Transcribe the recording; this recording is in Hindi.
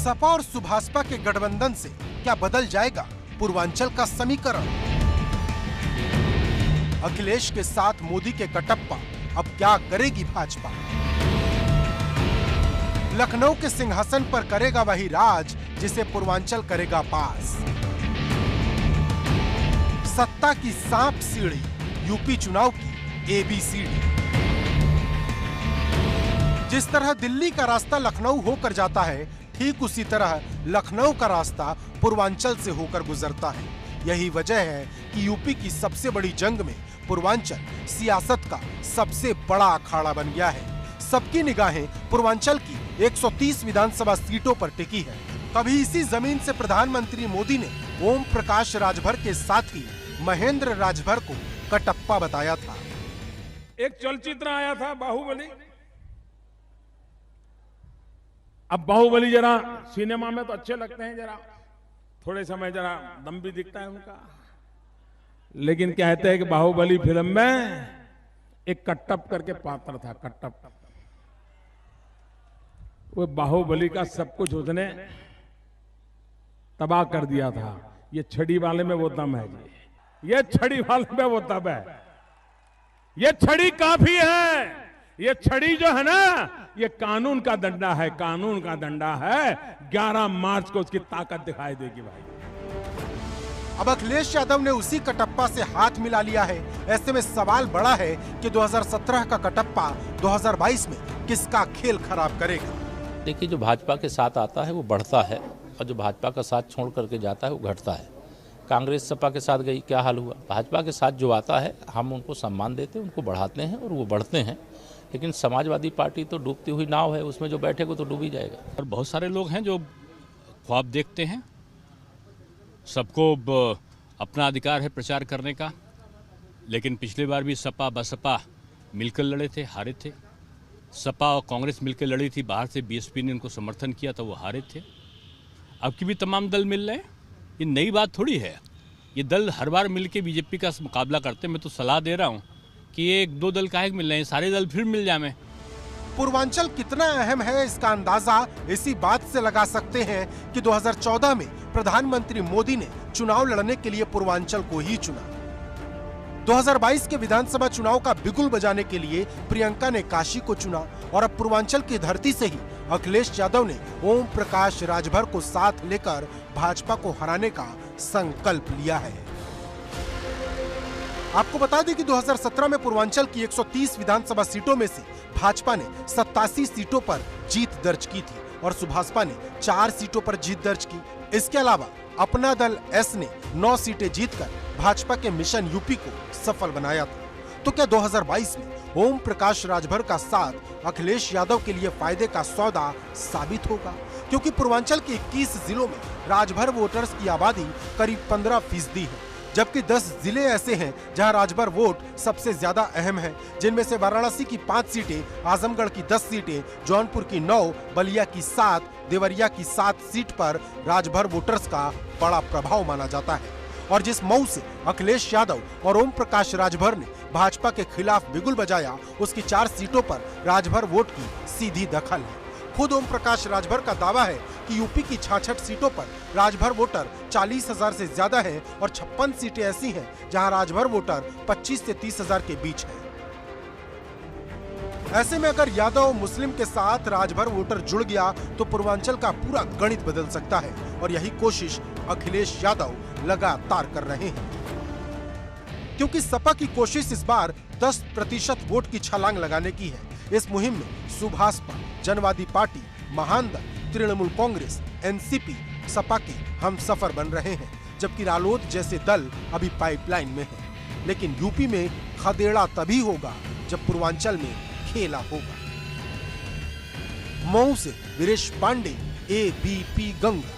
सपा और सुभाषपा के गठबंधन से क्या बदल जाएगा पूर्वांचल का समीकरण? अखिलेश के साथ मोदी के कटप्पा अब क्या करेगी भाजपा? लखनऊ के सिंहासन पर करेगा वही राज जिसे पूर्वांचल करेगा पास। सत्ता की सांप सीढ़ी यूपी चुनाव की एबीसीडी। जिस तरह दिल्ली का रास्ता लखनऊ होकर जाता है, ठीक उसी तरह लखनऊ का रास्ता पूर्वांचल से होकर गुजरता है। यही वजह है कि यूपी की सबसे बड़ी जंग में पूर्वांचल सियासत का सबसे बड़ा अखाड़ा बन गया है। सबकी निगाहें पूर्वांचल की 130 विधानसभा सीटों पर टिकी है। कभी इसी जमीन से प्रधानमंत्री मोदी ने ओम प्रकाश राजभर के साथी महेंद्र राजभर को कटप्पा बताया था। एक चलचित्र आया था बाहुबली। अब बाहुबली जरा सिनेमा में तो अच्छे लगते हैं, जरा थोड़े समय जरा दम भी दिखता है उनका, लेकिन कहते हैं कि बाहुबली फिल्म में एक कट्टप करके पात्र था। कट्टप वो बाहुबली का सब कुछ उसने तबाह कर दिया था। ये छड़ी वाले में वो दम है जी, ये छड़ी वाले में वो दम है। ये छड़ी काफी है। ये छड़ी जो है ना, ये कानून का डंडा है, कानून का डंडा है। 11 मार्च को उसकी ताकत दिखाई देगी भाई। अब अखिलेश यादव ने उसी कटप्पा से हाथ मिला लिया है। ऐसे में सवाल बड़ा है कि 2017 का कटप्पा 2022 में किसका खेल खराब करेगा? देखिए, जो भाजपा के साथ आता है वो बढ़ता है और जो भाजपा का साथ छोड़ करके जाता है वो घटता है। कांग्रेस सपा के साथ गई, क्या हाल हुआ? भाजपा के साथ जो आता है हम उनको सम्मान देते हैं, उनको बढ़ाते हैं और वो बढ़ते हैं। लेकिन समाजवादी पार्टी तो डूबती हुई नाव है, उसमें जो बैठेगा तो डूब ही जाएगा। और बहुत सारे लोग हैं जो ख्वाब देखते हैं। सबको अपना अधिकार है प्रचार करने का, लेकिन पिछली बार भी सपा बसपा मिलकर लड़े थे, हारे थे। सपा और कांग्रेस मिलकर लड़ी थी, बाहर से बीएसपी ने उनको समर्थन किया था, वो हारे थे। अब की भी तमाम दल मिल रहे हैं, ये नई बात थोड़ी है। ये दल हर बार मिलकर बीजेपी का मुकाबला करते हैं। मैं तो सलाह दे रहा हूँ कि ये 1-2 दल काहे मिल रहे हैं, सारे दल फिर मिल जाए। पूर्वांचल कितना अहम है इसका अंदाजा इसी बात से लगा सकते हैं कि 2014 में प्रधानमंत्री मोदी ने चुनाव लड़ने के लिए पूर्वांचल को ही चुना। 2022 के विधानसभा चुनाव का बिगुल बजाने के लिए प्रियंका ने काशी को चुना और अब पूर्वांचल की धरती से ही अखिलेश यादव ने ओम प्रकाश राजभर को साथ लेकर भाजपा को हराने का संकल्प लिया है। आपको बता दें कि 2017 में पूर्वांचल की 130 विधानसभा सीटों में से भाजपा ने 87 सीटों पर जीत दर्ज की थी और सुभाषपा ने 4 सीटों पर जीत दर्ज की। इसके अलावा अपना दल एस ने 9 सीटें जीतकर भाजपा के मिशन यूपी को सफल बनाया था। तो क्या 2022 में ओम प्रकाश राजभर का साथ अखिलेश यादव के लिए फायदे का सौदा साबित होगा? क्योंकि पूर्वांचल के 21 जिलों में राजभर वोटर्स की आबादी करीब 15% है, जबकि 10 जिले ऐसे हैं जहां राजभर वोट सबसे ज्यादा अहम है, जिनमें से वाराणसी की 5 सीटें, आजमगढ़ की 10 सीटें, जौनपुर की 9, बलिया की 7, देवरिया की 7 सीट पर राजभर वोटर्स का बड़ा प्रभाव माना जाता है। और जिस मऊ से अखिलेश यादव और ओम प्रकाश राजभर ने भाजपा के खिलाफ बिगुल बजाया, उसकी 4 सीटों पर राजभर वोट की सीधी दखल है। खुद ओम प्रकाश राजभर का दावा है कि यूपी की 66 सीटों पर राजभर वोटर 40,000 से ज्यादा है और 56 सीटें ऐसी हैं जहां राजभर वोटर 25 से 30,000 के बीच है। ऐसे में अगर यादव मुस्लिम के साथ राजभर वोटर जुड़ गया तो पूर्वांचल का पूरा गणित बदल सकता है और यही कोशिश अखिलेश यादव लगातार कर रहे हैं। क्योंकि सपा की कोशिश इस बार 10% वोट की छलांग लगाने की है। इस मुहिम में सुभाषपा, जनवादी पार्टी, महान दल, तृणमूल कांग्रेस, एनसीपी, सपा के हम सफर बन रहे हैं, जबकि रालोद जैसे दल अभी पाइपलाइन में हैं। लेकिन यूपी में खदेड़ा तभी होगा जब पूर्वांचल में खेला होगा। मऊ से वीरेश पांडे, एबीपी गंगा।